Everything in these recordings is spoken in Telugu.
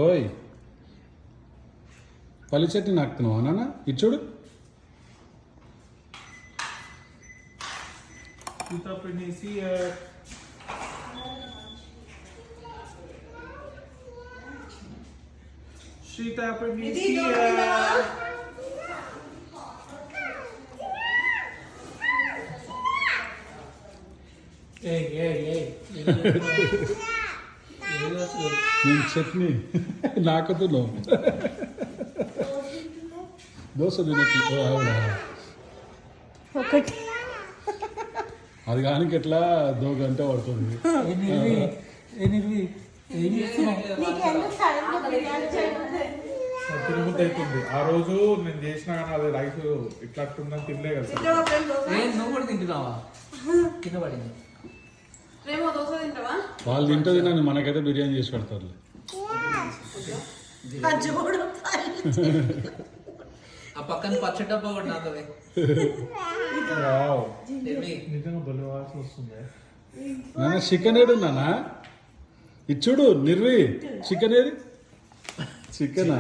ఓయ్ పల్లి చట్నీ నాకుతున్నావా నాన్న ఇచ్చుడు నేను చట్నీ నాకుతున్నావు దోశ తినట్టు ఆవిడ ఒకటి అది కానీ ఎట్లా 2 గంట పడుతుంది. అవుతుంది ఆ రోజు నేను చేసినా కానీ అది రైస్ ఇట్లా ఉందని తినలే కదా నువ్వు కూడా తింటున్నావా? కింద పడింది. వాళ్ళు తింటుంది నన్ను మనకైతే బిర్యానీ చేసి పెడతారు. ఆ పక్కన పచ్చడి డబ్బా కూడా నాతో నిజంగా బలి వాసన వస్తుంది. నాన్న చికెన్ ఏడు నాన్న ఇచ్చుడు నిర్వి చికెన్ ఏది చికెనా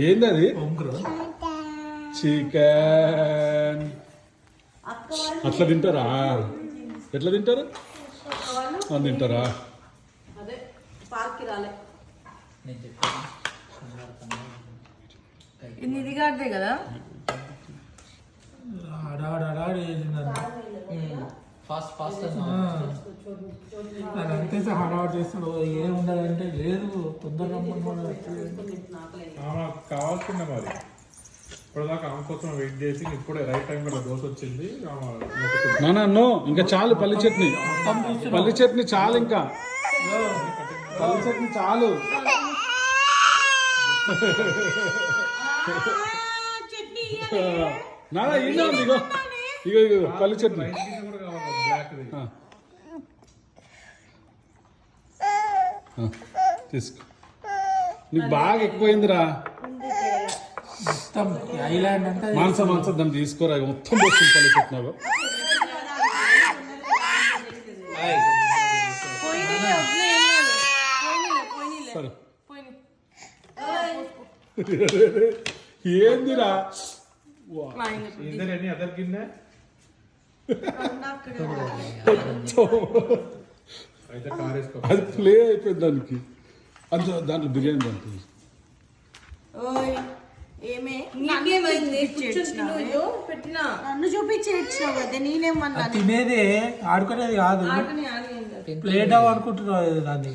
ఏంది అది చికెన్ అట్లా తింటారా ఎట్లా తింటారు అని తింటారా ఇది కాదే కదా ఫాస్ట్ ఫాస్ట్ అంతే హడావుడు చేస్తాడు ఏముండదంటే లేదు తొందరగా కావాల్సిందే మరి ఇప్పటిదాకా ఆమె కోసం వెయిట్ చేసి ఇప్పుడే రైట్ టైం లో దోశ వచ్చింది. నాన్న నో ఇంకా చాలు పల్లి చట్నీ చాలు ఇంకా పల్లి చట్నీ చాలు. నాన్న ఇగో ఇగో ఇగో ఇగో పల్లి చట్నీ తీసుకో నీకు బాగా ఎక్కువైందిరా మొత్తం ఐలాండ్ అంతా మాంసం దాన్ని తీసుకోరా మొత్తం పోస్తుంది పల్లి చట్నీ. సరే ఏందిరా అదర్ గిన్నె అయితే కారేసుకో అది ప్లే అయిపోయింది దానికి అంత దాంట్లో బిర్యానీ దాంట్లో నన్ను చూపించేచ్చినావు కదా నేనేమన్నా తినేదే ఆడుకునేది కాదు ప్లేట్ ఆడుకుంటున్నావు దాన్ని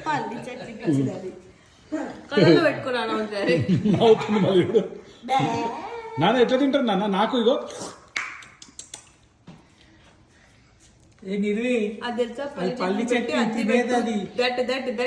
పల్లి చట్నీ కళ్ళలో పెట్టుకున్నాను సరే అవుతుంది మళ్ళీ ఇప్పుడు. నాన్న ఎట్లా తింటారు నాన్న నాకు ఇగో ఏ నిర్వి అది తెలుసా పల్లి చట్నీ తినేది అది దట్